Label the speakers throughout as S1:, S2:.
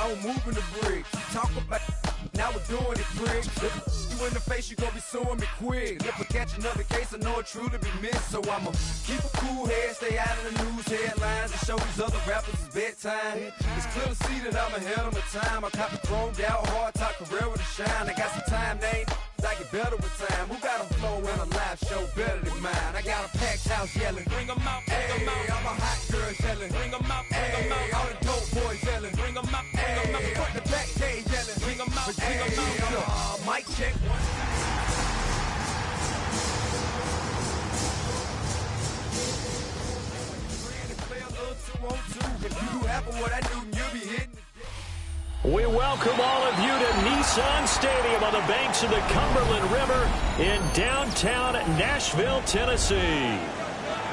S1: I was moving the bricks. Talk about now we're doing it, prick. You in the face, you gon' be suing me quick. If I catch another case, I know it truly be missed. So I'ma keep a cool head, stay out of the news headlines, and show these other rappers it's bedtime. It's clear to see that I'm ahead of my time. I cop the chromed out, hard top career with a shine. I got some time, name. I get better with time. Who got a flow and a live show better than mine? I got a packed house yelling, bring 'em out, bring 'em out. I'm a hot girl yelling, bring 'em out, bring 'em out. All the dope boys yelling, bring 'em out, bring 'em out. Front the back cage yelling, bring 'em out, bring 'em out. Mic check. If you do half of what I do, you'll be hitting.
S2: We welcome all of you to Nissan Stadium on the banks of the Cumberland River in downtown Nashville, Tennessee.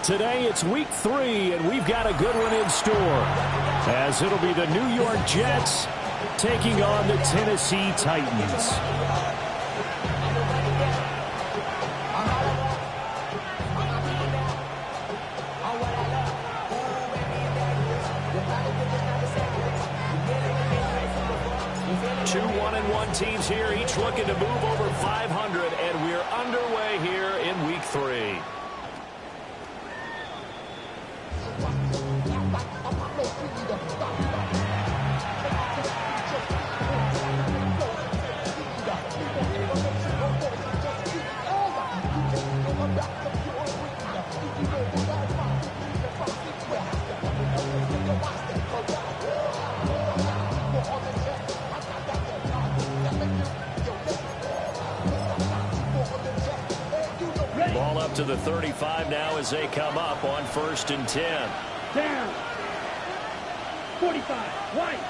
S2: Today it's week 3, and we've got a good one in store, as it'll be the New York Jets taking on the Tennessee Titans. Two 1-1 teams here, each looking to move over 500, and we're underway here in week 3. Ball up to the 35 now as they come up on 1st and 10.
S3: Down. 45. White.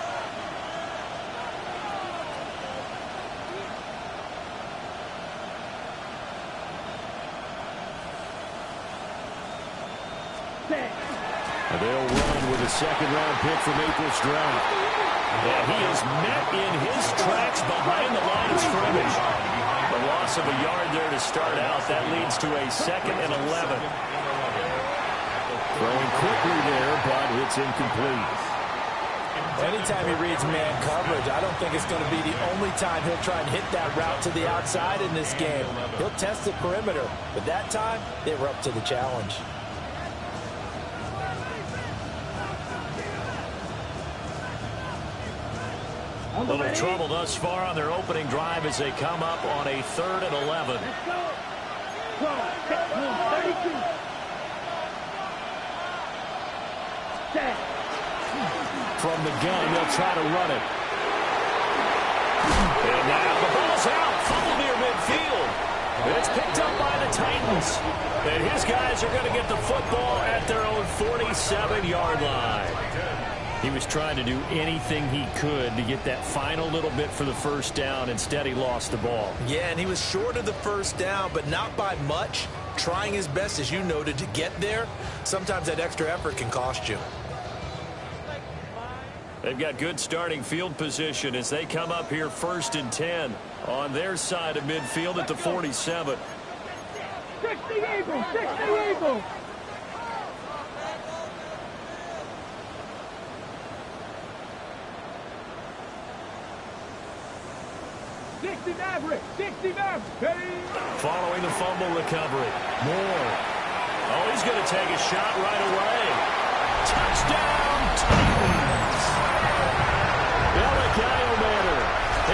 S2: They'll run with a second-round pick from April's draft. And he is met in his tracks behind the line of scrimmage. A loss of a yard there to start out. That leads to a 2nd and 11. Throwing quickly there, but it's incomplete.
S4: Anytime he reads man coverage, I don't think it's going to be the only time he'll try and hit that route to the outside in this game. He'll test the perimeter, but that time they were up to the challenge.
S2: A little trouble thus far on their opening drive as they come up on a 3rd and 11.
S3: Let's go. 32. Set.
S2: From the gun, they'll try to run it. And now the ball's out. Fumble near midfield. It's picked up by the Titans. And his guys are going to get the football at their own 47-yard line. He was trying to do anything he could to get that final little bit for the first down. Instead, he lost the ball.
S4: Yeah, and he was short of the first down, but not by much. Trying his best, as you noted, to get there. Sometimes that extra effort can cost you.
S2: They've got good starting field position as they come up here 1st and 10 on their side of midfield at the 47.
S3: 60 Eagles. 60 Eagles. 60 Maverick! 60 Maverick! Hey.
S2: Following the fumble recovery. Moore. Oh, he's going to take a shot right away. Touchdown, Titans! Elikyle Manor,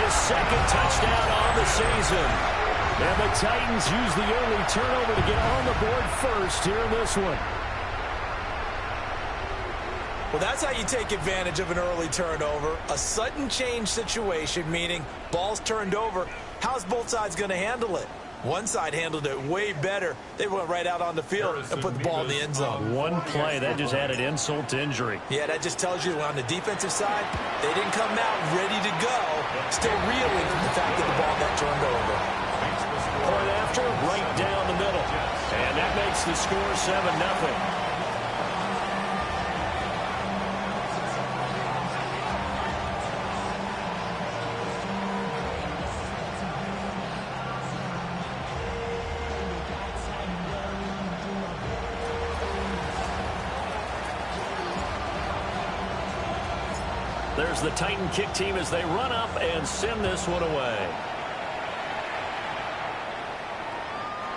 S2: his 2nd touchdown on the season. And the Titans use the early turnover to get on the board first here in this one.
S4: Well, that's how you take advantage of an early turnover. A sudden change situation, meaning ball's turned over. How's both sides going to handle it? One side handled it way better. They went right out on the field and put the ball in the end zone.
S2: One play, that just added insult to injury.
S4: Yeah, that just tells you on the defensive side, they didn't come out ready to go, still reeling from the fact that the ball got turned over.
S2: Point after, right down the middle. And that makes the score 7-0. There's the Titan kick team as they run up and send this one away.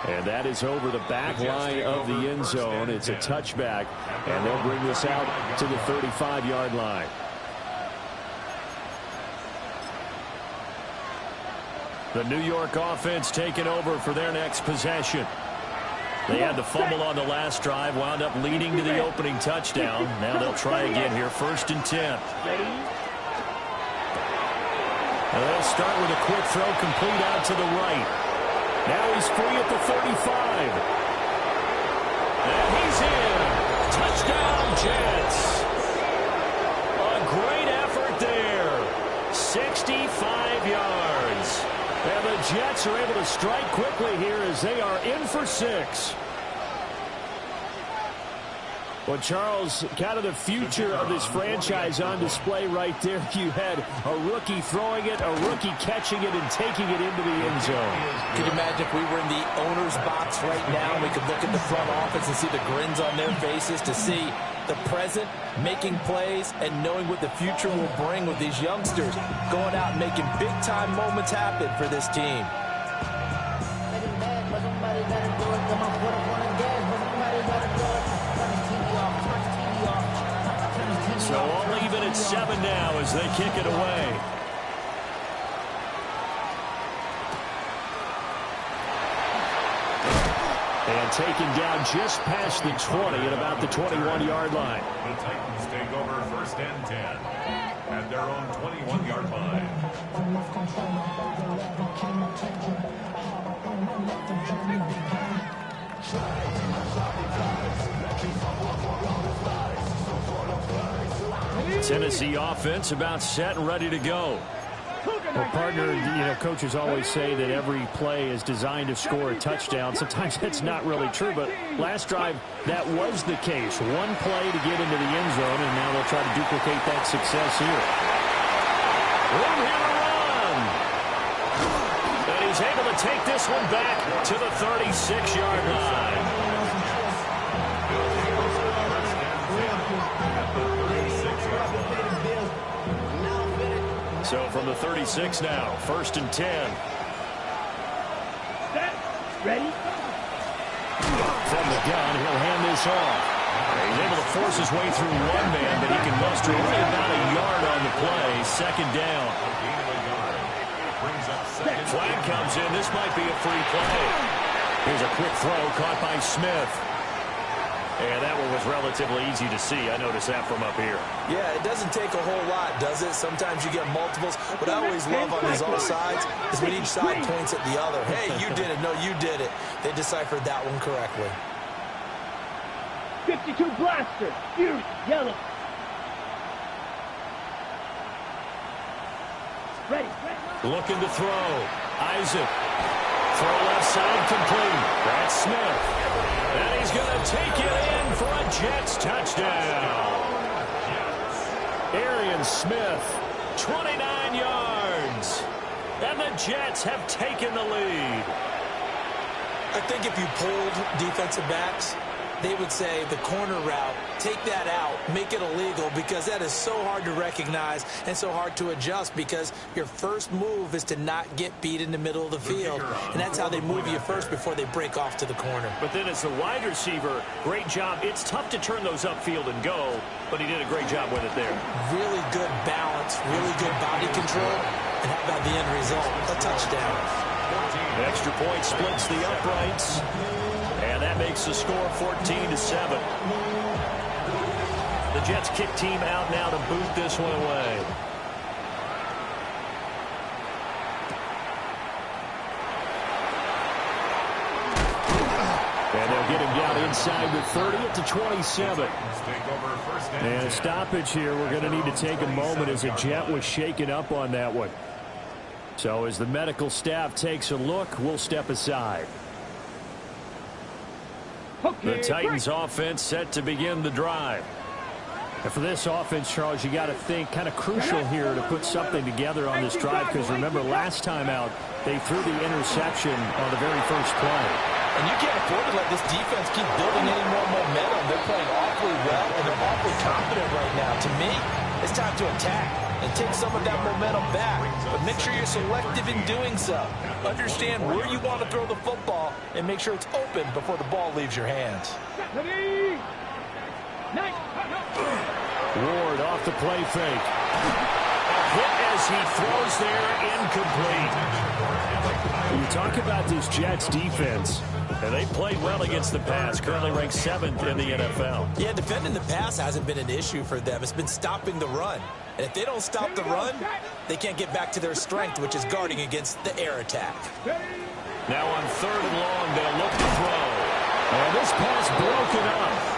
S2: And that is over the back line of the end zone. It's a touchback, and they'll bring this out to the 35-yard line. The New York offense taking over for their next possession. They had the fumble on the last drive, wound up leading to the opening touchdown. Now they'll try again here, 1st and 10. And they'll start with a quick throw complete out to the right. Now he's free at the 35. And he's in. Touchdown, Jets. A great effort there. 65 yards. And the Jets are able to strike quickly here as they are in for 6. Well, Charles, kind of the future of this franchise on display right there. You had a rookie throwing it, a rookie catching it, and taking it into the end zone.
S4: Could you imagine if we were in the owner's box right now, we could look at the front office and see the grins on their faces, to see the present making plays and knowing what the future will bring with these youngsters going out and making big-time moments happen for this team.
S2: So all even at 7 now as they kick it away. And taken down just past the 20 at about the 21-yard line.
S5: The Titans take over 1st and 10 at their own 21-yard line.
S2: Tennessee offense about set and ready to go.
S3: Well,
S2: partner, coaches always say that every play is designed to score a touchdown. Sometimes that's not really true, but last drive, that was the case. One play to get into the end zone, and now they'll try to duplicate that success here. Room here to run. And he's able to take this one back to the 36-yard line. So from the 36 now, 1st and 10.
S3: Set. Ready?
S2: From the gun, he'll hand this off. He's able to force his way through one man, but he can muster only about a yard on the play. 2nd down. Flag comes in. This might be a free play. Here's a quick throw caught by Smith. And that one was relatively easy to see. I noticed that from up here.
S4: Yeah, it doesn't take a whole lot, does it? Sometimes you get multiples. What I always love on these offsides is when each side points at the other. Hey, you did it. No, you did it. They deciphered that one correctly.
S3: 52 blaster. Fury. Yellow. Ready.
S2: Looking to throw. Isaac. Throw left side complete. That's Smith. And he's going to take it in for a Jets touchdown. Arian Smith, 29 yards. And the Jets have taken the lead.
S4: I think if you pulled defensive backs, they would say the corner route, take that out, make it illegal, because that is so hard to recognize and so hard to adjust, because your first move is to not get beat in the middle of the field, and that's how they move you first before they break off to the corner.
S2: But then as the wide receiver, great job. It's tough to turn those upfield and go, but he did a great job with it there.
S4: Really good balance, really good body control, and how about the end result? A touchdown.
S2: Extra point splits the uprights. And that makes the score 14-7. The Jets kick team out now to boot this one away. And they'll get him down inside the 30 at the 27. And a stoppage here. We're going to need to take a moment as a Jet was shaken up on that one. So as the medical staff takes a look, we'll step aside. The Titans offense set to begin the drive. And for this offense, Charles, you got to think kind of crucial here to put something together on this drive, because remember last time out they threw the interception on the very first play.
S4: And you can't afford to let this defense keep building any more momentum. They're playing awfully well, and they're awfully confident right now. To me, it's time to attack. and take some of that momentum back. But make sure you're selective in doing so. Understand where you want to throw the football and make sure it's open before the ball leaves your hands.
S3: Ready? Nice.
S2: Ward off the play fake. Hit as he throws there, incomplete. You talk about this Jets defense, and they played well against the pass, currently ranked 7th in the NFL.
S4: Yeah, defending the pass hasn't been an issue for them. It's been stopping the run. And if they don't stop the run, they can't get back to their strength, which is guarding against the air attack.
S2: Now on 3rd and long, they'll look to throw. And this pass broken up.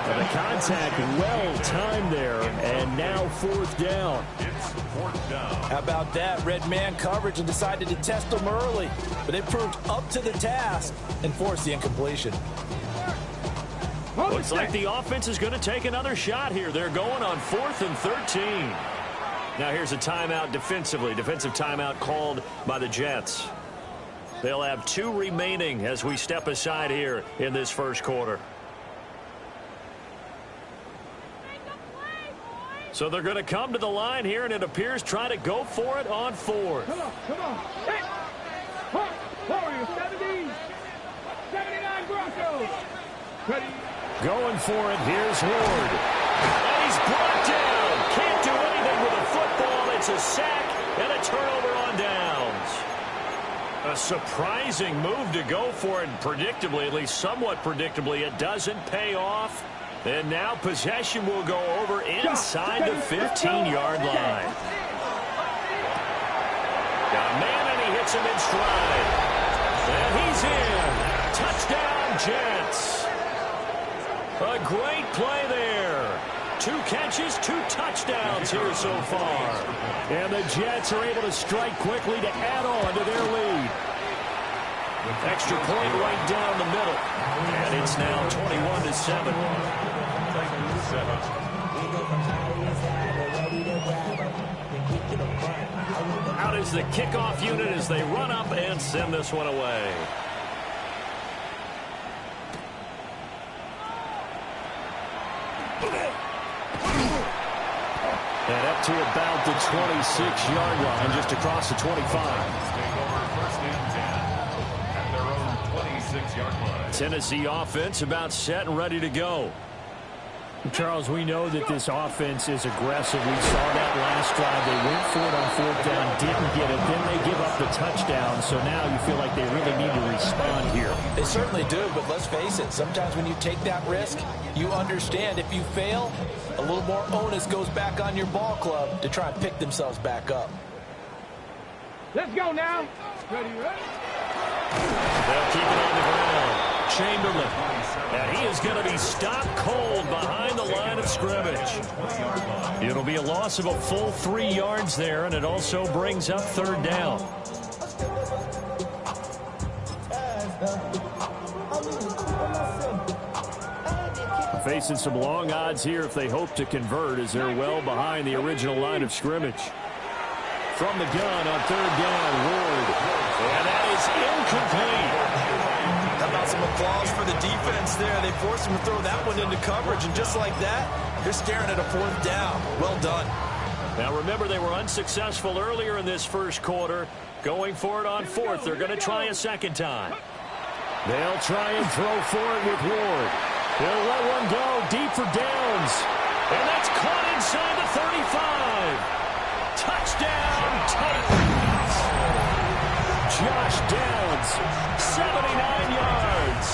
S2: The contact well-timed there, and now 4th down.
S4: How about that? Red man coverage and decided to test them early. But they proved up to the task and forced the incompletion.
S2: Looks like the offense is going to take another shot here. They're going on 4th and 13. Now here's a timeout defensively. Defensive timeout called by the Jets. They'll have 2 remaining as we step aside here in this first quarter. So they're going to come to the line here, and it appears try to go for it on 4th.
S3: Come on. Hey. Warriors, 70. 79 Broncos. Ready?
S2: Going for it. Here's Ward. And he's brought down. Can't do anything with a football. It's a sack and a turnover on downs. A surprising move to go for it, and predictably, at least somewhat predictably, it doesn't pay off. And now possession will go over inside the 15-yard line. Got a man, and he hits him in stride. And he's in. Touchdown, Jets. A great play there. 2 catches, 2 touchdowns here so far. And the Jets are able to strike quickly to add on to their lead. Extra point right down the middle. And it's now 21-7. Out is the kickoff unit as they run up and send this one away. And up to about the 26-yard line, just across the 25. Tennessee offense about set and ready to go.
S6: Charles, we know that this offense is aggressive. We saw that last drive. They went for it on 4th down, didn't get it. Then they give up the touchdown. So now you feel like they really need to respond here.
S4: They certainly do, but let's face it. Sometimes when you take that risk, you understand if you fail, a little more onus goes back on your ball club to try and pick themselves back up.
S3: Let's go now. Ready?
S2: They'll keep it on the ground. Chamberlain. And he is going to be stopped cold behind the line of scrimmage. It'll be a loss of a full 3 yards there, and it also brings up 3rd down. Facing some long odds here if they hope to convert, as they're well behind the original line of scrimmage. From the gun on 3rd down, Ward. And that is incomplete.
S4: How about some applause for the defense there? They forced him to throw that one into coverage, and just like that, you're staring at a 4th down. Well done.
S2: Now remember, they were unsuccessful earlier in this first quarter. Going for it on 4th. They're going to try a second time. They'll try and throw for it with Ward. They'll let one go deep for Downs. And that's caught inside the 35. Touchdown, Titans. Josh Downs, 79 yards.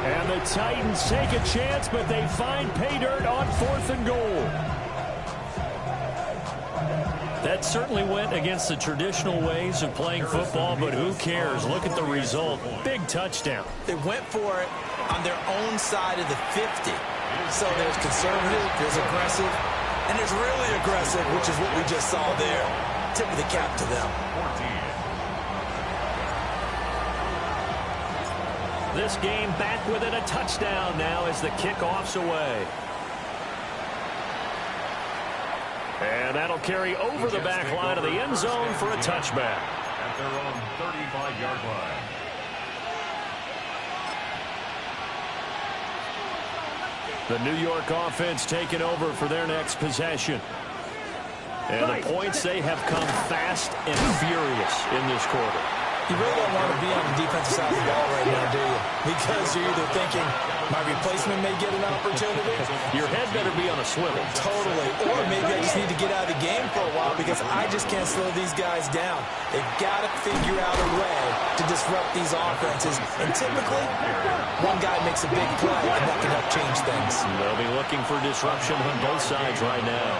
S2: And the Titans take a chance, but they find pay dirt on 4th and goal. That certainly went against the traditional ways of playing football, but who cares? Look at the result. Big touchdown.
S4: They went for it on their own side of the 50. So there's conservative, there's aggressive, and there's really aggressive, which is what we just saw there. Tip of the cap to them.
S2: This game back within a touchdown now as the kickoff's away. And that'll carry over the back line of the end zone for a touchback.
S5: At their own 35-yard line.
S2: The New York offense taking over for their next possession. And the points, they have come fast and furious in this quarter.
S4: You really don't want to be on the defensive side of the ball right now, do you? Because you're either thinking, my replacement may get an opportunity.
S2: Your head better be on a swivel.
S4: Totally. Or maybe I just need to get out of the game for a while because I just can't slow these guys down. They've got to figure out a way to disrupt these offenses. And typically, one guy makes a big play, and that can help change things.
S2: They'll be looking for disruption on both sides right now.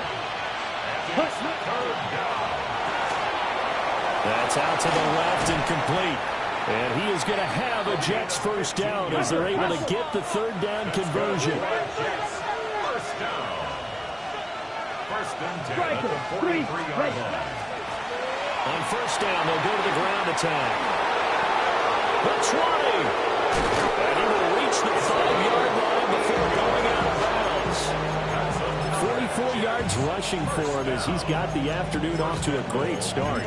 S2: That's out to the left and complete. And he is going to have a Jets first down as they're able to get the third down conversion.
S5: First down. First and 10 at the 43-yard line.
S2: On first down, they'll go to the ground attack. The 20. And he will reach the 5-yard line before going out of bounds. 44 yards rushing for him as he's got the afternoon off to a great start.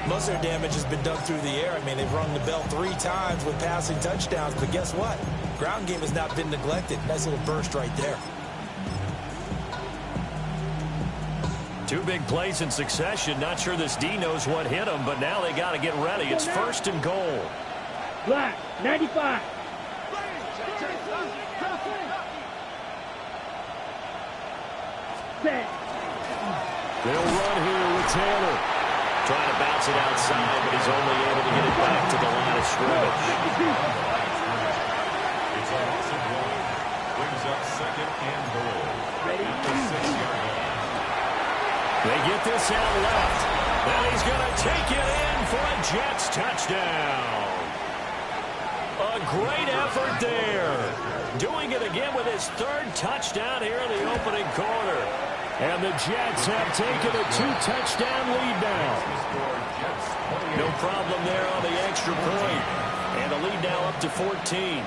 S4: Most of their damage has been done through the air. I mean, they've rung the bell 3 times with passing touchdowns, but guess what? Ground game has not been neglected. Nice little burst right there.
S2: 2 big plays in succession. Not sure this D knows what hit him, but now they got to get ready. It's first and goal.
S3: Black, 95. Set.
S2: They'll run here with Taylor. Trying to bounce it outside, but he's only able to get it back to the line of scrimmage.
S5: It's a loss of 1. Brings up second and goal. At the 6-yard line.
S2: They get this out left. And he's going to take it in for a Jets touchdown. A great effort there. Doing it again with his 3rd touchdown here in the opening quarter. And the Jets have taken a 2-touchdown lead now. No problem there on the extra point. And the lead now up to 14.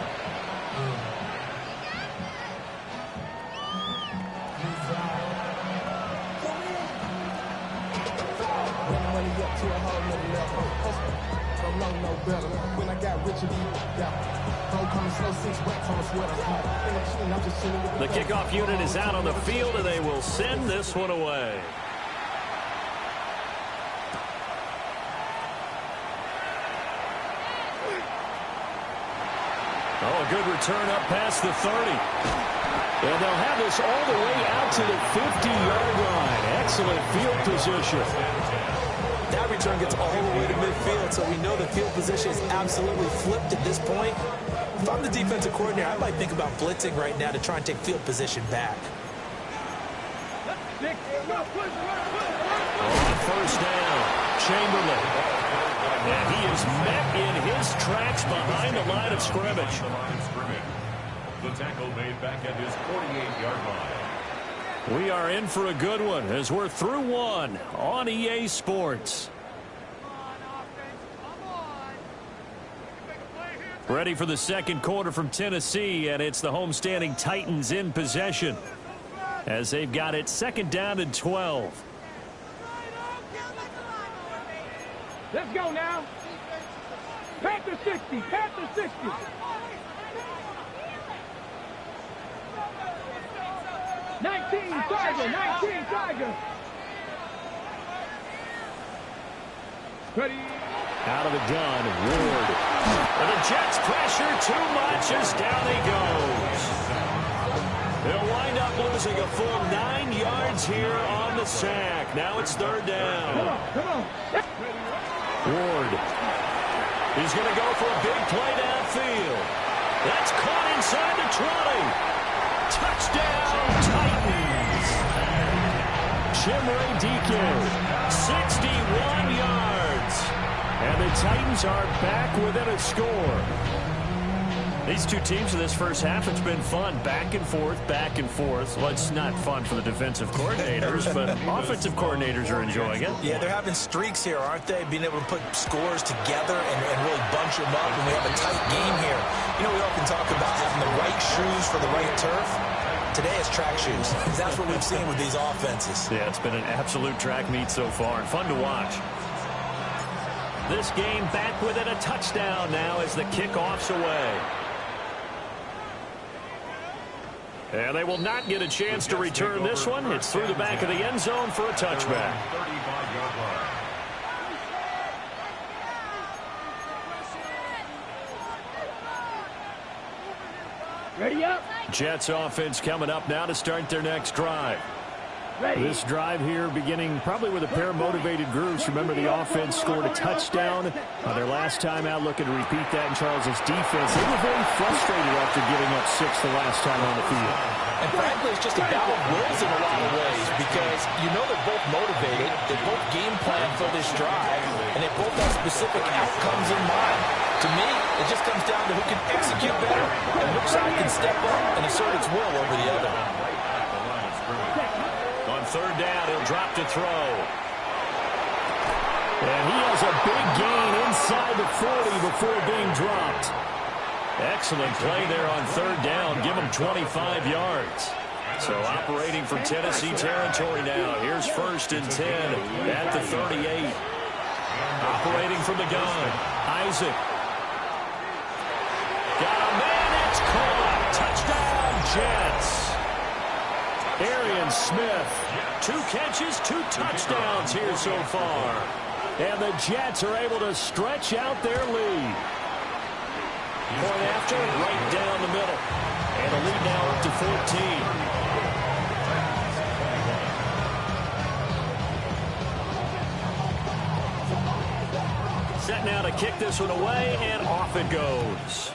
S2: The kickoff unit is out on the field, and they will send this one away. Oh, a good return up past the 30. And they'll have this all the way out to the 50-yard line. Excellent field position.
S4: That return gets all the way to midfield, so we know the field position is absolutely flipped at this point. If I'm the defensive coordinator, I might think about blitzing right now to try and take field position back.
S2: On first down, Chamberlain. And he is met in his tracks behind the line of scrimmage.
S5: The tackle made back at his 48-yard line.
S2: We are in for a good one as we're through one on EA Sports. Ready for the second quarter from Tennessee, and it's the homestanding Titans in possession as they've got it 2nd down and 12.
S3: Let's go now. Panther 60, Panther 60. Tiger, 19 Tiger. Ready.
S2: Out of the gun, Ward. And the Jets pressure too much as down he goes. They'll wind up losing a full 9 yards here on the sack. Now it's 3rd down.
S3: Come on.
S2: Ward. He's going to go for a big play downfield. That's caught inside the 20. Touchdown, Titans. Chimere Dike, 61 yards. And the Titans are back within a score. These two teams in this first half, it's been fun. Back and forth, back and forth. Well, it's not fun for the defensive coordinators, but offensive coordinators are enjoying it.
S4: Yeah, they're having streaks here, aren't they? Being able to put scores together and really bunch them up, and we have a tight game here. You know, we often talk about having the right shoes for the right turf. Today it's track shoes. That's what we've seen with these offenses.
S2: Yeah, it's been an absolute track meet so far, and fun to watch. This game back within a touchdown now as the kickoff's away. And they will not get a chance to return this one. It's through the back of the end zone for a touchback.
S5: 35-yard line.
S3: Ready up.
S2: Jets offense coming up now to start their next drive. This drive here beginning probably with a pair of motivated groups. Remember, the offense scored a touchdown on their last time out, looking to repeat that in Charles' defense. They were very frustrated after giving up 6 the last time on the field.
S4: And frankly, it's just a battle of wills in a lot of ways because you know they're both motivated, they both game plan for this drive, and they both have specific outcomes in mind. To me, it just comes down to who can execute better and which side can step up and assert its will over the other.
S2: On third down, he'll drop to throw. And he has a big gain inside the 40 before being dropped. Excellent play there on third down. Give him 25 yards. So operating from Tennessee territory now. Here's 1st and 10 at the 38. Operating from the gun. Isaac. Got a man. It's caught. Touchdown, Jets. Arian Smith, 2 catches, 2 touchdowns here so far. And the Jets are able to stretch out their lead. Point after, right down the middle. And the lead now up to 14. Set now to kick this one away, and off it goes.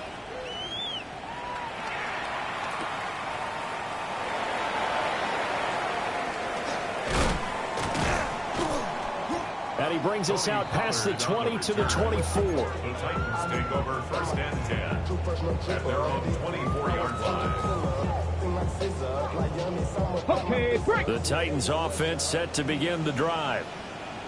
S2: And he brings us out past the 20 to the 24.
S5: The Titans take over 1st and 10 at their own 24-yard line.
S3: Okay, break.
S2: The Titans offense set to begin the drive.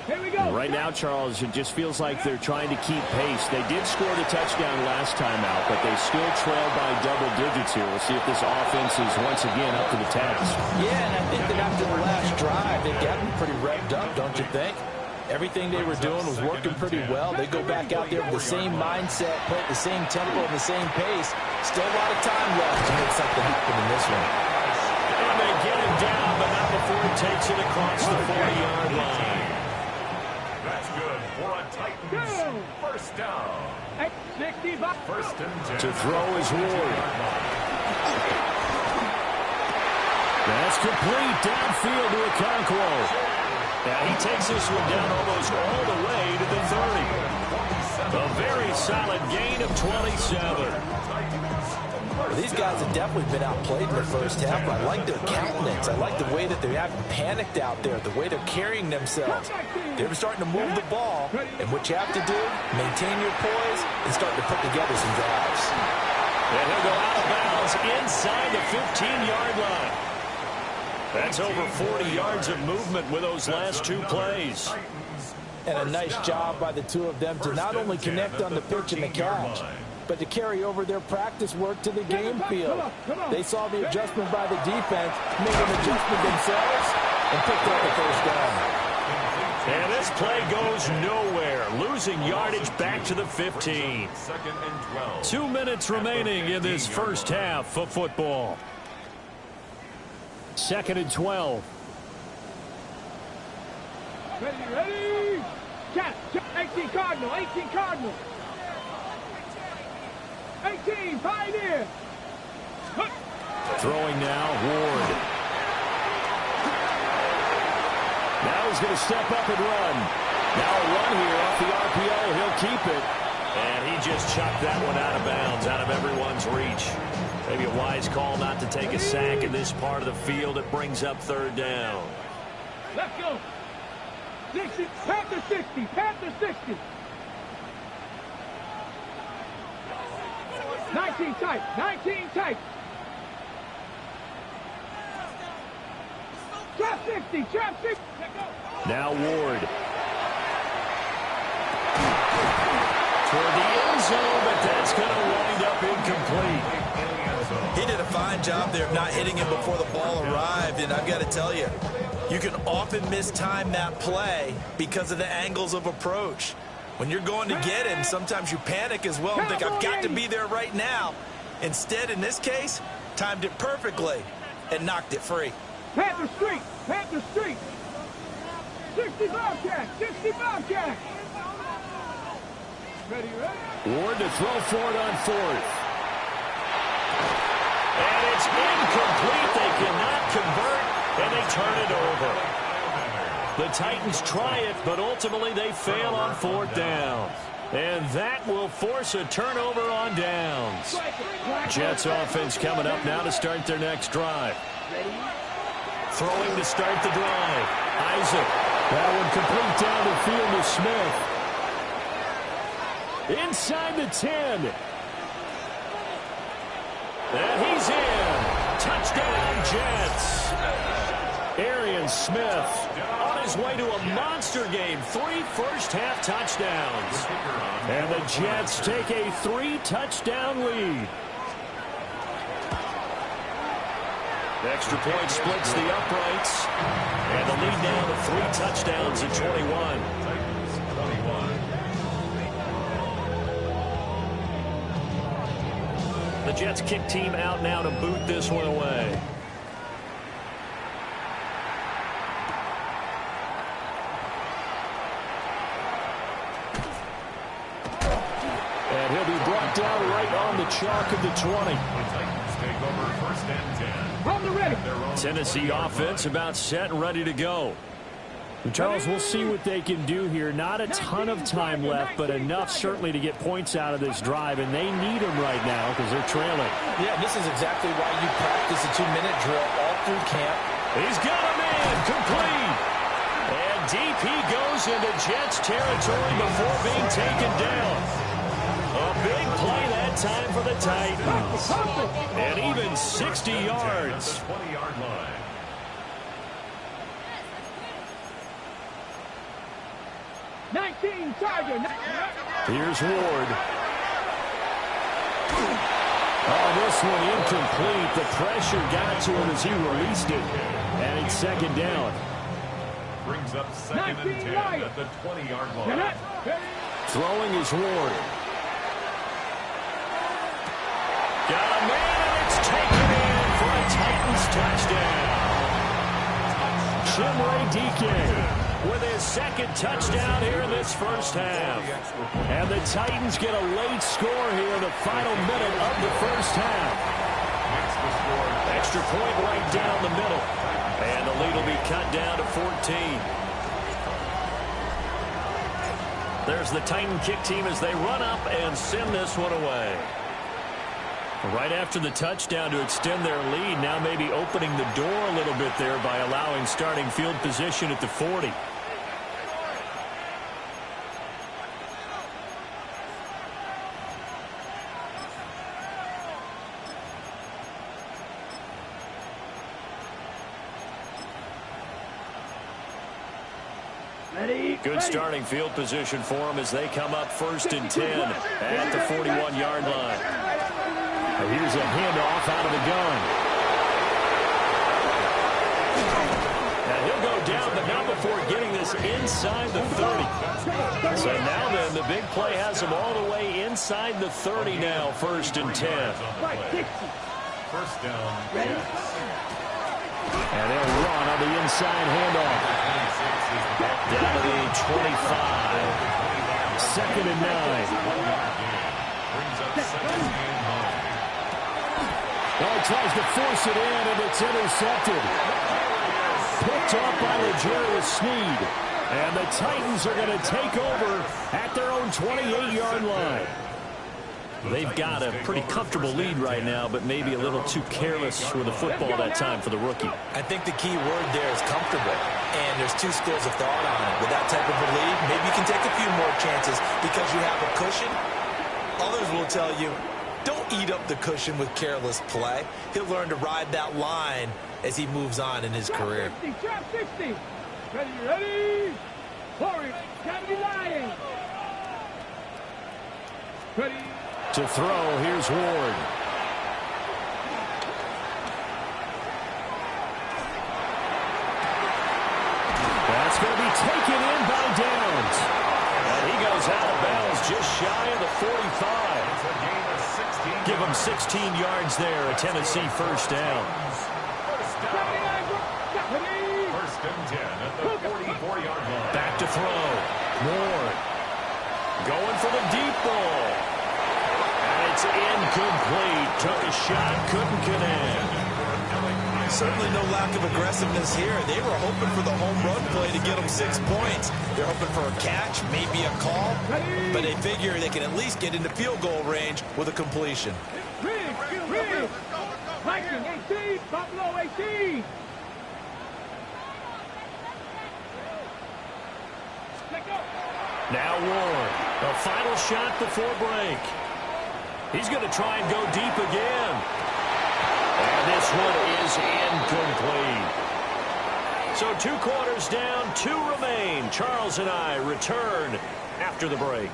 S3: Here we go.
S2: Right now, Charles, it just feels like they're trying to keep pace. They did score the touchdown last time out, but they still trail by double digits here. We'll see if this offense is once again up to the task.
S4: Yeah, and I think that after the last drive, they've gotten pretty revved up, don't you think? Everything they were doing was working pretty well. They go back out there with the same mindset, play at the same tempo and the same pace. Still a lot of time left to make something happen in this one.
S2: And they get him down, but not before he takes it across the 40-yard line.
S5: That's good for a Titans 1st down.
S3: At 65.
S5: 1st and 10.
S2: To throw is Ward. That's complete downfield to Okonkwo. Now he takes this one down almost all the way to the 30. A very solid gain of 27.
S4: Well, these guys have definitely been outplayed in the first half. I like their countenance. I like the way that they haven't panicked out there, the way they're carrying themselves. They're starting to move the ball, and what you have to do, maintain your poise and start to put together some drives.
S2: And he'll go out of bounds inside the 15-yard line. That's over 40 yards of movement with those last 2 plays.
S4: And a nice job by the 2 of them to not only connect on the pitch and the catch, but to carry over their practice work to the game field. They saw the adjustment by the defense, made an adjustment themselves, and picked up the 1st down.
S2: And this play goes nowhere, losing yardage back to the 15. 2 minutes remaining in this first half of football. 2nd and 12.
S3: Ready. Catch. 18 Cardinal. 18 Cardinal. 18 Pioneer.
S2: Throwing now, Ward. Now he's going to step up and run. Now a run here off the RPO. He'll keep it. And he just chucked that one out of bounds, out of everyone's reach. Maybe a wise call not to take a sack in this part of the field. It brings up 3rd down.
S3: Let's go. 60. Panther 60. Panther 60. 19 tight. 19 tight. Trap 60. Trap 60. Let's go.
S2: Now Ward. Toward the end zone, but that's going to wind up incomplete.
S4: He did a fine job there of not hitting him before the ball arrived, and I've got to tell you, you can often mistime that play because of the angles of approach. When you're going to get him, sometimes you panic as well and think, I've got to be there right now. Instead, in this case, timed it perfectly. and knocked it free.
S3: Panther Street! Panther Street! 60 Bobcat! 60 Bobcat! Ready, ready?
S2: Ward to throw for it on fourth. And it's incomplete. They cannot convert, and they turn it over. The Titans try it, but ultimately they fail on fourth down. And that will force a turnover on downs. Jets offense coming up now to start their next drive. Throwing to start the drive. Isaac. That one complete down the field to Smith. Inside the 10. And he's in. Touchdown, Jets. Arian Smith on his way to a monster game. 3 first-half touchdowns. And the Jets take a 3-touchdown lead. The extra point splits the uprights. And the lead now to 3 touchdowns at 21. The Jets kick team out now to boot this one away. And he'll be brought down right on the chalk of the 20.
S3: On the ready.
S2: Tennessee offense about set and ready to go. Charles, we'll see what they can do here. Not a ton of time left, but enough certainly to get points out of this drive, and they need them right now because they're trailing.
S4: Yeah, this is exactly why you practice a 2-minute drill all through camp.
S2: He's got a man complete. And DP goes into Jets territory before being taken down. A big play that time for the Titans. And even 60 yards.
S5: 20-yard line.
S2: Here's Ward. Oh, this one incomplete. The pressure got to him as he released it. And it's second down.
S5: Brings up second and 10 at the 20-yard line.
S2: Throwing is Ward. Got a man, and it's taken in for a Titans touchdown. Chimere Dike with his second touchdown here in this first half. And the Titans get a late score here in the final minute of the first half. Extra point right down the middle. And the lead will be cut down to 14. There's the Titan kick team as they run up and send this one away. Right after the touchdown to extend their lead, now maybe opening the door a little bit there by allowing starting field position at the 40. Good starting field position for them as they come up 1st and 10 at the 41-yard line. Here's a handoff out of the gun. And he'll go down, but not before getting this inside the 30. So now then, the big play has him all the way inside the 30 now, 1st and 10.
S5: First down, Jets.
S2: And they'll run on the inside handoff. Down to the 25. 2nd and 9.
S5: Brings up second and 9.
S2: Well, he tries to force it in, and it's intercepted. Picked off by L'Jarius Sneed. And the Titans are going to take over at their own 28-yard line. They've got a pretty comfortable lead right now, but maybe a little too careless with the football that time for the rookie.
S4: I think the key word there is comfortable, and there's 2 schools of thought on it. With that type of a lead, maybe you can take a few more chances because you have a cushion. Others will tell you, don't eat up the cushion with careless play. He'll learn to ride that line as he moves on in his career.
S3: 60. Ready? Forward. Gotta be lying. Ready?
S2: To throw, here's Ward. That's going to be taken in by Downs. And he goes out of bounds just shy of the 45. Give him 16 yards there, a Tennessee first down.
S5: First and 10 at the 44-yard line.
S2: Back to throw. Ward going for the deep ball. And it's incomplete. Took a shot, couldn't connect.
S4: Certainly no lack of aggressiveness here. They were hoping for the home run play to get them 6 points. They're hoping for a catch, maybe a call, but they figure they can at least get into field goal range with a completion.
S3: Viking 18, Buffalo 18.
S2: Now Ward, a final shot before break. He's going to try and go deep again. And this one is incomplete. So 2 quarters down, 2 remain. Charles and I return after the break.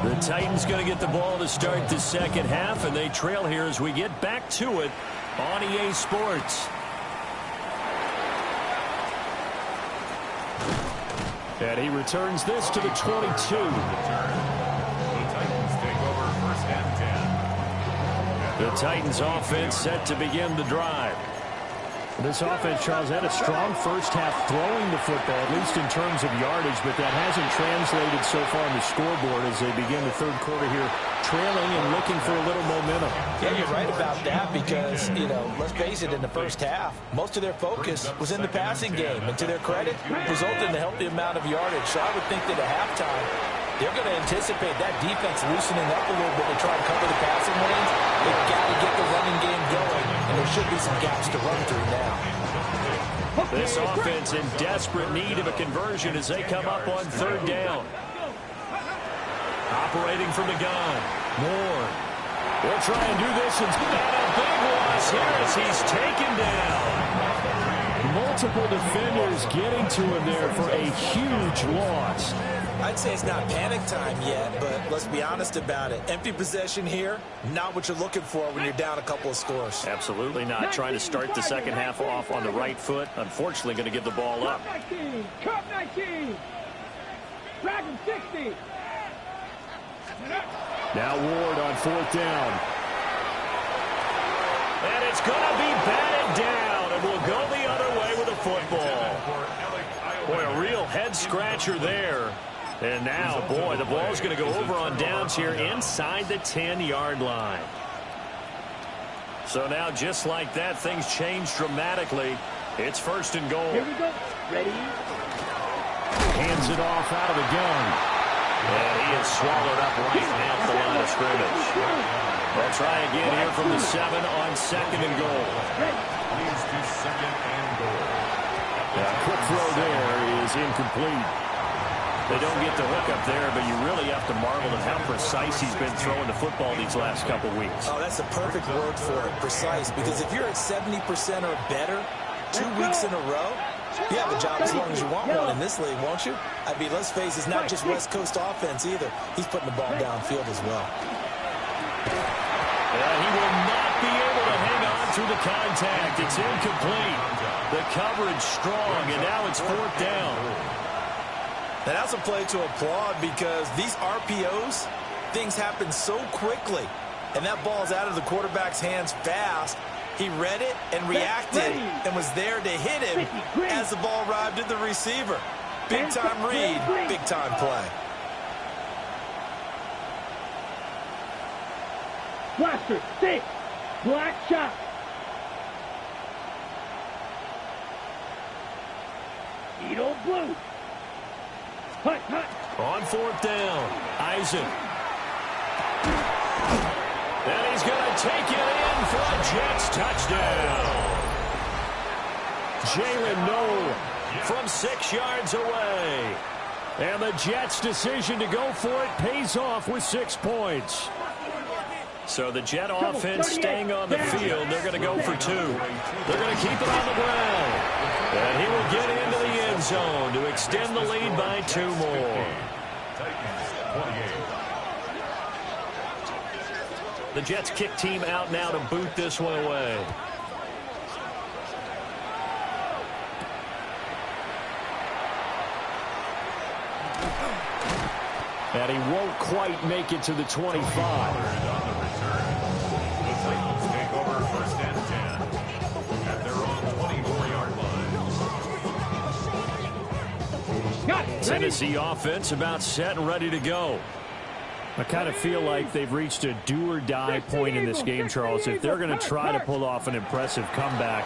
S2: The Titans going to get the ball to start the second half, and they trail here as we get back to it on EA Sports. And he returns this to the 22.
S5: The Titans take over first and 10.
S2: The Titans offense set to begin the drive.
S6: This offense, Charles, had a strong first half throwing the football, at least in terms of yardage, but that hasn't translated so far on the scoreboard as they begin the third quarter here, trailing and looking for a little momentum.
S4: Yeah, you're right about that because, let's face it, in the first half, most of their focus was in the passing game. And to their credit, resulted in a healthy amount of yardage. So I would think that at halftime, they're going to anticipate that defense loosening up a little bit to try and cover the passing lanes. They've got to get the running game going, and there should be some gaps to run through now.
S2: This offense in desperate need of a conversion as they come up on third down. Operating from the gun. Moore will try and do this, and a big loss here as he's taken down.
S6: Multiple defenders getting to him there for a huge loss.
S4: I'd say it's not panic time yet, but let's be honest about it. Empty possession here, not what you're looking for when you're down a couple of scores.
S2: Absolutely not. Trying to start the second half off on the right foot. Unfortunately, going to give the ball up.
S3: Cup 19, Cup 19. Dragon 60.
S6: Now Ward on fourth down.
S2: And it's going to be batted down, and we'll go the other way with the football. Boy, a real head-scratcher there. And now, boy, the ball's going to go over on downs here inside the 10-yard line. So now, just like that, things change dramatically. It's first and goal.
S3: Here we go. Ready?
S6: Hands it off out of the gun.
S2: And he is swallowed up right at the line of scrimmage. They'll try again here from the 7 on second and goal.
S5: Leads to second and goal.
S6: A quick throw there is incomplete.
S2: They don't get the hook up there, but you really have to marvel at how precise he's been throwing the football these last couple weeks.
S4: Oh, that's the perfect word for it, precise, because if you're at 70% or better 2 weeks in a row, you have a job as long as you want one in this league, won't you? I mean, let's face it, it's not just West Coast offense either. He's putting the ball downfield as well.
S2: And he will not be able to hang on through the contact. It's incomplete. The coverage strong, and now it's fourth down.
S4: And that's a play to applaud because these RPOs, things happen so quickly. And that ball's out of the quarterback's hands fast. He read it and reacted and was there to hit him as the ball arrived at the receiver. Big-time read, big-time play.
S3: Blaster 6. Black shot. Edo blue. Hut, hut.
S2: On fourth down, Isaac. And he's going to take it in for a Jets touchdown. Jalen Noel from 6 yards away. And the Jets' decision to go for it pays off with 6 points. So the Jet offense staying on the field. They're going to go for 2. They're going to keep it on the ground. And he will get into the end zone to extend the lead by 2 more. The Jets kick team out now to boot this one away. and he won't quite make it to the 25.
S5: On the return, the Titans take over 1st and 10 at their own 24-yard line.
S2: Tennessee offense about set and ready to go. I kind of feel like they've reached a do-or-die point in this game, Charles. If they're going to try to pull off an impressive comeback,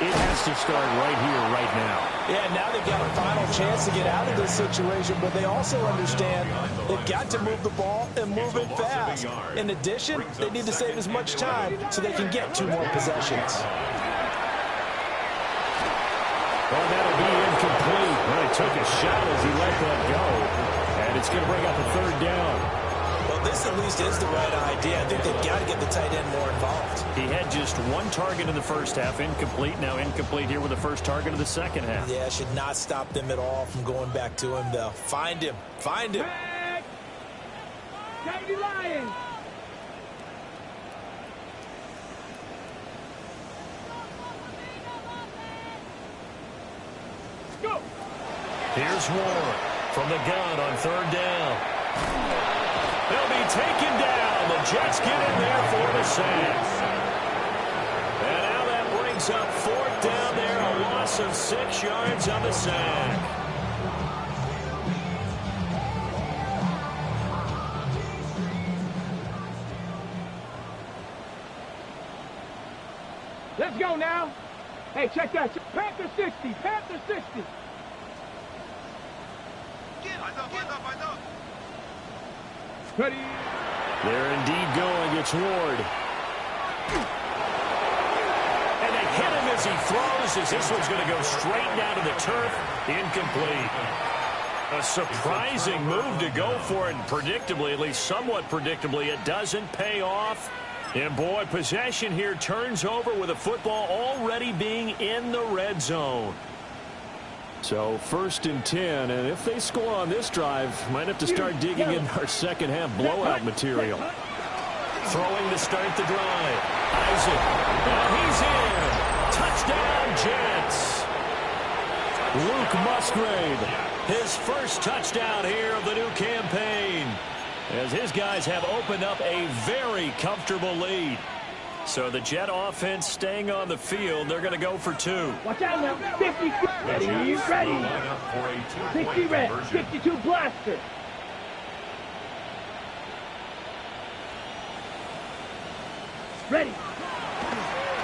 S2: it has to start right here, right now.
S4: Yeah, now they've got a final chance to get out of this situation, but they also understand they've got to move the ball and move it fast. In addition, they need to save as much time so they can get 2 more possessions.
S2: Well, that'll be incomplete. Well, he took a shot as he let that go, and it's going to bring up a 3rd down.
S4: Well, this at least is the right idea. I think they've got to get the tight end more involved.
S2: He had just 1 target in the first half, incomplete. Now incomplete here with the first target of the second half.
S4: Yeah, should not stop them at all from going back to him, though. Find him. Find him.
S3: County Lions. Go.
S2: Here's Ward from the gun on 3rd down. They'll be taken down. The Jets get in there for the sack. And now that brings up 4th down there, a loss of 6 yards on the sack.
S3: Let's go now. Hey, check that. Panther 60. Panther 60. Ready.
S2: They're indeed going. It's Ward. And they hit him as he throws, as this one's going to go straight down to the turf. Incomplete. A surprising move to go for it, and predictably, at least somewhat predictably, it doesn't pay off. And boy, possession here turns over with a football already being in the red zone. So 1st and 10, and if they score on this drive, might have to start digging in our second half blowout material. Throwing to start the drive. Isaac, and he's in. Touchdown, Jets. Luke Musgrave, his first touchdown here of the new campaign, as his guys have opened up a very comfortable lead. So the Jet offense staying on the field. They're going to go for 2.
S3: Watch out now. 50. Ready. 60 red. 62 blaster. Ready.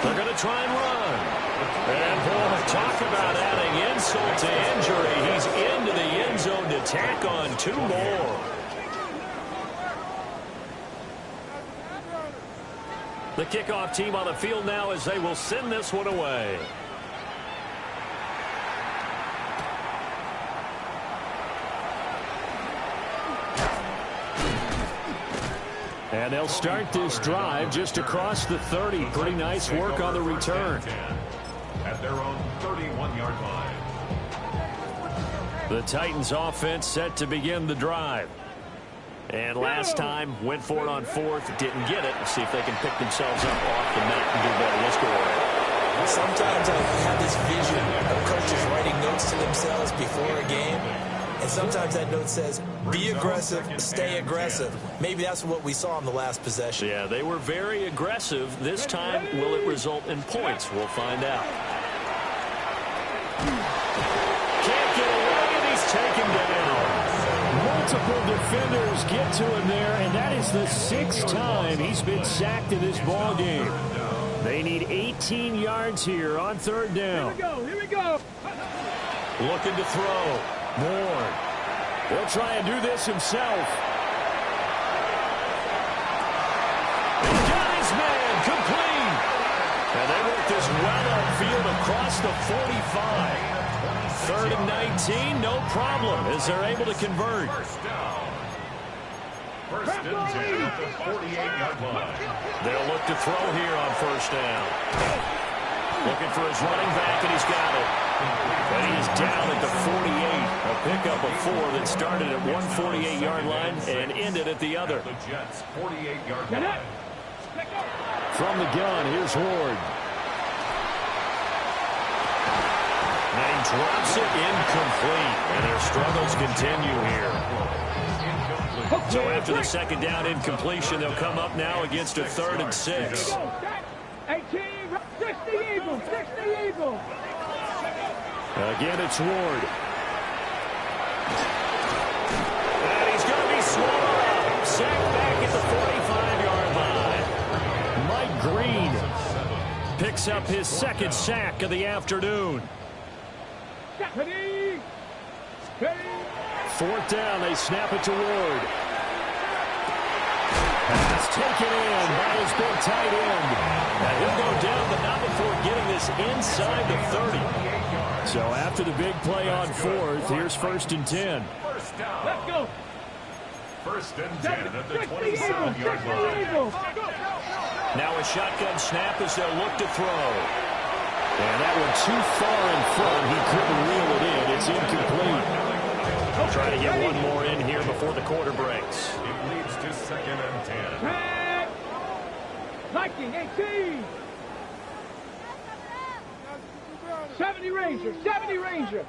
S2: They're going to try and run. And boy, talk about adding insult to injury. He's into the end zone to tack on 2 more. The kickoff team on the field now as they will send this one away. And they'll start this drive just across the 30. Pretty nice work on the return.
S5: At their own 31-yard line.
S2: The Titans offense set to begin the drive. And last time, went for it on 4th, didn't get it. Let's see if they can pick themselves up off the mat and do better this go around.
S4: Sometimes I have this vision of coaches writing notes to themselves before a game. And sometimes that note says, be aggressive, stay aggressive. Maybe that's what we saw in the last possession.
S2: Yeah, they were very aggressive. This time, will it result in points? We'll find out. Can't get away, and he's taken down. Multiple defenders get to him there, and that is the 6th time he's been sacked in this ball game. They need 18 yards here on 3rd down.
S3: Here we go.
S2: Looking to throw. Moore. He'll try and do this himself. He's got his man complete. And they work this well upfield across the 45. 3rd and 19, no problem, as they're able to convert.
S5: First down. 1st and 10 at the 48-yard line.
S2: They'll look to throw here on 1st down. Looking for his running back, and he's got it. And he's down at the 48. A pickup of 4 that started at one 48-yard line and ended at the other.
S5: The Jets' 48-yard line.
S2: From the gun, here's Ward. And he drops it incomplete. And their struggles continue here.
S5: Incomplete.
S2: So after the second down incompletion, they'll come up now against a 3rd and 6.
S3: 18, 60 Eagles, 60 Eagles.
S2: Again, it's Ward. And he's going to be swallowed up. Sacked back at the 45-yard line. Mike Green picks up his 2nd sack of the afternoon. 4th down, they snap it to Ward. Pass taken in by his big tight end. Now he'll go down, but not before getting this inside the 30. So after the big play on 4th, here's 1st and 10.
S3: Let's go.
S5: 1st and 10 at the 27-yard line.
S2: Now a shotgun snap as they'll look to throw. And that one too far in front. He couldn't reel it in. It's incomplete. Try to get one more in here before the quarter breaks.
S5: It leads to 2nd and 10.
S3: Viking 18. 70 Ranger, 70 Ranger.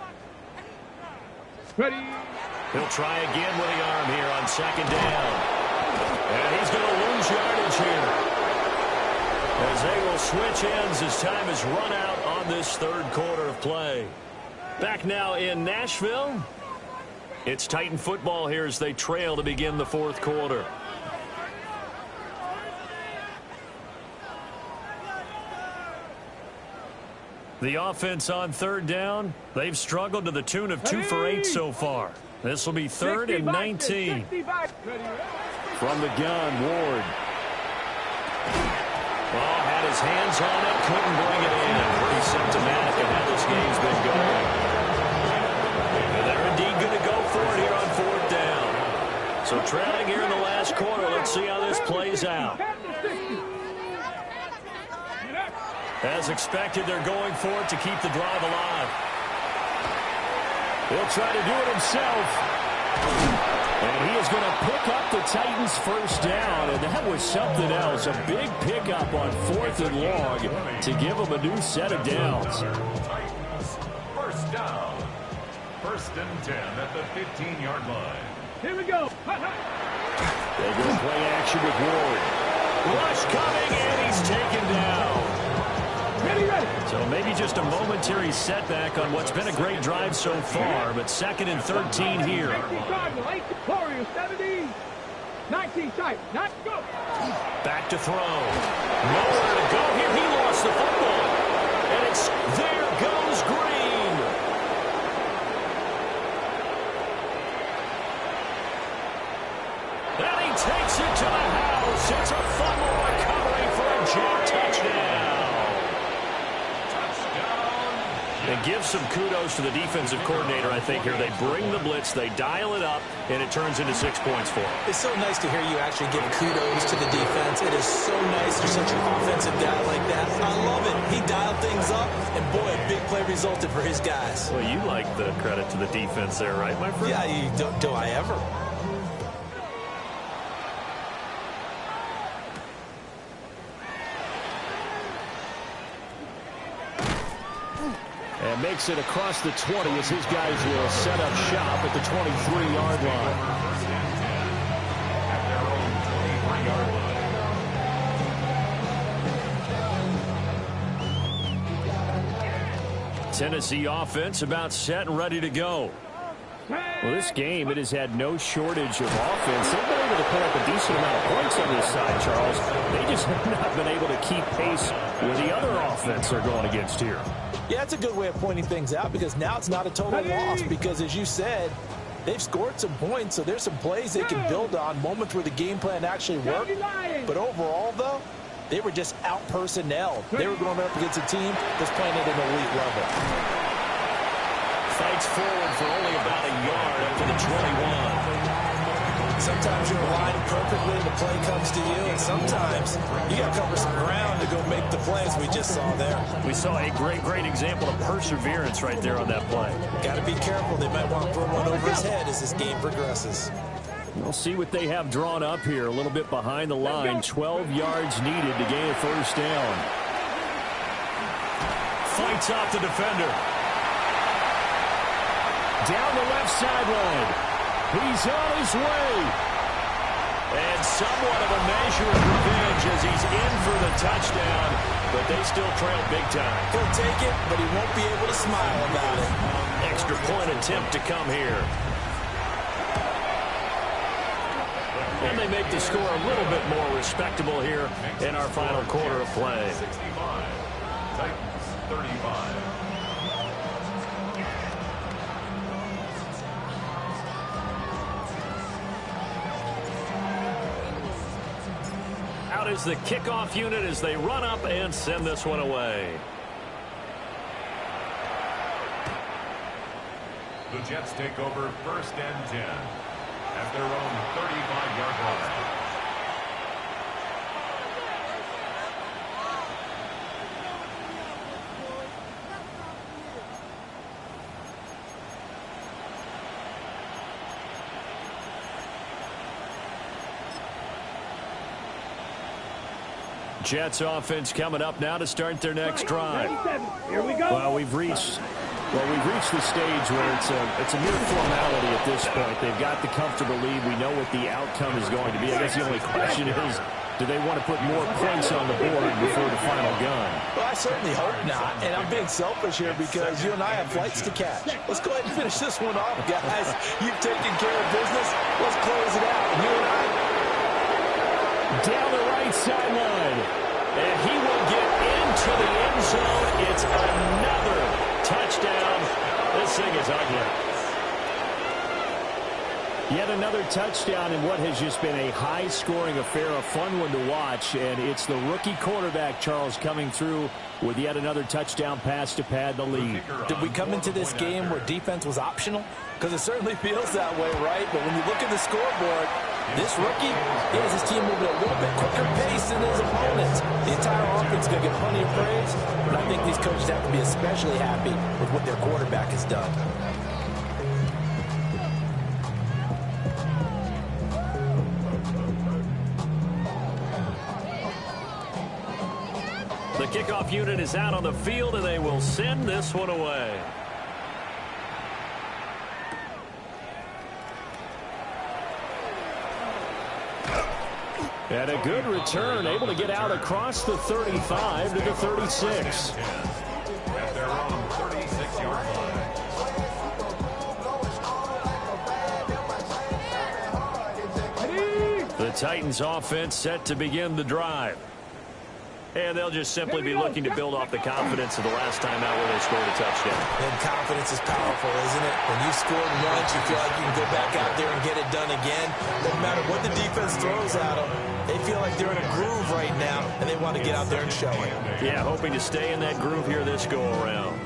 S3: Ready.
S2: He'll try again with the arm here on 2nd down. And he's going to lose yardage here, as they will switch ends as time is run out on this 3rd quarter of play. Back now in Nashville. It's Titan football here as they trail to begin the 4th quarter. The offense on 3rd down, they've struggled to the tune of 2 for 8 so far. This will be 3rd and 19. From the gun, Ward. Oh, had his hands on it, couldn't bring it in. Pretty symptomatic of how this game's been going. And they're indeed going to go for it here on 4th down. So trailing here in the last quarter, let's see how this plays out. As expected, they're going for it to keep the drive alive. He'll try to do it himself. And he is going to pick up the Titans' 1st down, and that was something else. A big pickup on 4th and long to give them a new set of downs.
S5: Titans, 1st down. 1st and 10 at the 15-yard line.
S3: Here we go.
S2: They go play action with Ward. Rush coming, and he's taken down. So maybe just a momentary setback on what's been a great drive so far, but 2nd and 13 here.
S3: 19 tight. Not go.
S2: Back to throw. Nowhere to go here. He lost the football. And it's there goes Green. And he takes it to the house. It's a fumble recovery for a jack touchdown. And give some kudos to the defensive coordinator, I think, here. They bring the blitz, they dial it up, and it turns into 6 points for them.
S4: It's so nice to hear you actually give kudos to the defense. It is so nice for such an offensive guy like that. I love it. He dialed things up, and boy, a big play resulted for his guys.
S2: Well, you like the credit to the defense there, right, my friend?
S4: Yeah, do I ever?
S2: And makes it across the 20 as his guys will set up shop at the 23-yard line. Tennessee offense about set and ready to go. Well, this game, it has had no shortage of offense. They've been able to put up a decent amount of points on this side, Charles. They just have not been able to keep pace with the other offense they're going against here.
S4: Yeah, it's a good way of pointing things out because now it's not a total loss because, as you said, they've scored some points, so there's some plays they can build on, moments where the game plan actually worked. But overall, though, they were just out-personnel. They were going up against a team that's playing at an elite level.
S2: Fights forward for only about a yard up to the 21.
S4: Sometimes you're aligned perfectly and the play comes to you, and sometimes you got to cover some ground to go make the plays we just saw there.
S2: We saw a great example of perseverance right there on that play.
S4: Got to be careful. They might want to throw one over his head as this game progresses.
S2: We'll see what they have drawn up here. A little bit behind the line. 12 yards needed to gain a 1st down. Fights off the defender. Down the left sideline. He's on his way. And somewhat of a measure of revenge as he's in for the touchdown, but they still trail big time.
S4: He'll take it, but he won't be able to smile about it.
S2: Extra point attempt to come here. And they make the score a little bit more respectable here in our final quarter of play.
S5: 65. Titans 35.
S2: Out is the kickoff unit as they run up and send this one away.
S5: The Jets take over 1st and 10 at their own 35-yard line.
S2: Jets offense coming up now to start their next drive.
S3: Here we go.
S2: Well, we've reached the stage where it's a mere formality at this point. They've got the comfortable lead. We know what the outcome is going to be. I guess the only question is, do they want to put more points on the board before the final gun?
S4: Well, I certainly hope not. And I'm being selfish here because you and I have flights to catch. Let's go ahead and finish this one off, guys. You've taken care of business. Let's close it out. You and I.
S2: Down the right sideline. And he will get into the end zone. It's another touchdown. This thing is ugly. Yet another touchdown in what has just been a high-scoring affair, a fun one to watch. And it's the rookie quarterback, Charles, coming through with yet another touchdown pass to pad the lead.
S4: Did we come into this game where defense was optional? Because it certainly feels that way, right? But when you look at the scoreboard, this rookie has his team moving at a little bit quicker pace than his opponents. The entire offense is going to get plenty of praise, but I think these coaches have to be especially happy with what their quarterback has done.
S2: The kickoff unit is out on the field, and they will send this one away. And a good return, able to get out across the 35 to the 36.
S5: At their own 36-yard line.
S2: The Titans offense set to begin the drive. And they'll just simply be looking to build off the confidence of the last time out where they scored a touchdown.
S4: And confidence is powerful, isn't it? When you scored once, you feel like you can go back out there and get it done again. No matter what the defense throws at them, they feel like they're in a groove right now, and they want to get out there and show it.
S2: Yeah, hoping to stay in that groove here this go-around.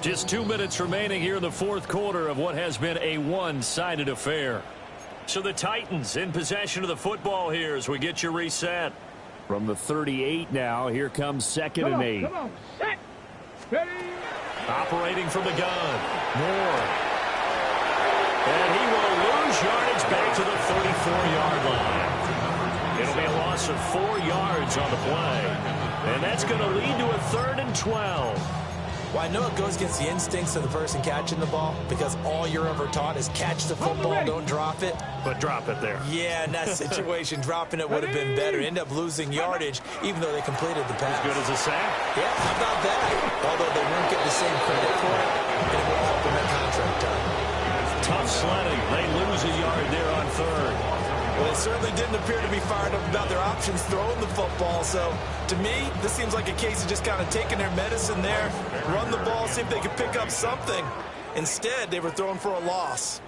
S2: Just 2 minutes remaining here in the fourth quarter of what has been a one-sided affair. So the Titans in possession of the football here as we get you reset. From the 38 now, here comes 2nd and 8.
S3: Come on, set, ready.
S2: Operating from the gun. Moore. And he will lose yardage back to the 34-yard line. It'll be a loss of 4 yards on the play. And that's going to lead to a 3rd and 12.
S4: Well, I know it goes against the instincts of the person catching the ball because all you're ever taught is catch the football, don't drop it.
S2: But drop it there.
S4: Yeah, in that situation, dropping it would have been better. End up losing yardage, even though they completed the pass.
S2: As good as a sack.
S4: Yeah, how about that? Although they weren't getting the same credit for it, and it will help them at contract time.
S2: Tough sledding. They lose a yard there on 3rd.
S4: Well, they certainly didn't appear to be fired up about their options throwing the football. So, to me, this seems like a case of just kind of taking their medicine there, run the ball, see if they could pick up something. Instead, they were throwing for a loss.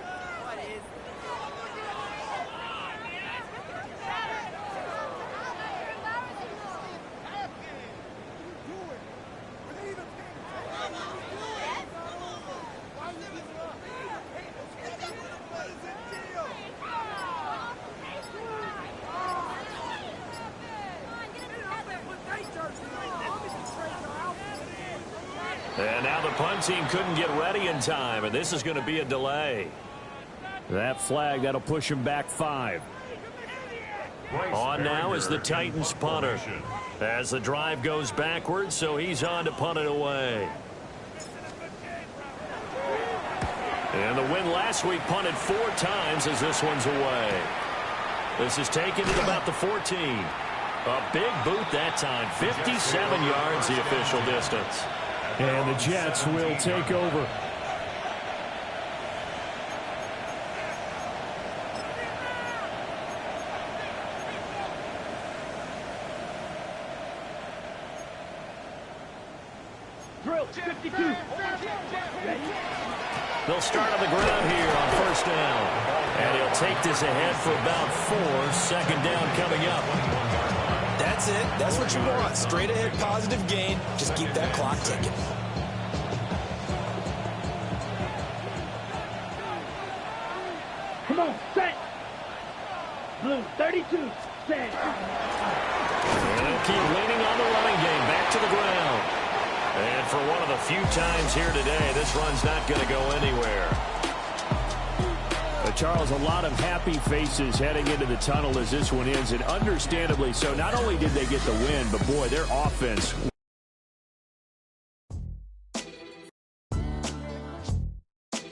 S2: And now the punt team couldn't get ready in time, and this is going to be a delay. That flag, that'll push him back 5. On now is the Titans punter. As the drive goes backwards, so he's on to punt it away. And the win last week punted 4 times as this one's away. This is taken at about the 14. A big boot that time. 57 yards the official distance.
S6: And the Jets will take over.
S3: Drill, 52. Ready?
S2: They'll start on the ground here on first down. And he'll take this ahead for about 4. Second down coming up.
S4: That's it. That's what you want. Straight ahead, positive gain. Just keep that clock ticking.
S3: Come on, set. Blue, 32, set.
S2: And they'll keep leaning on the running game. Back to the ground. And for one of the few times here today, this run's not going to go anywhere.
S6: Charles, a lot of happy faces heading into the tunnel as this one ends, and understandably so. Not only did they get the win, but boy, their offense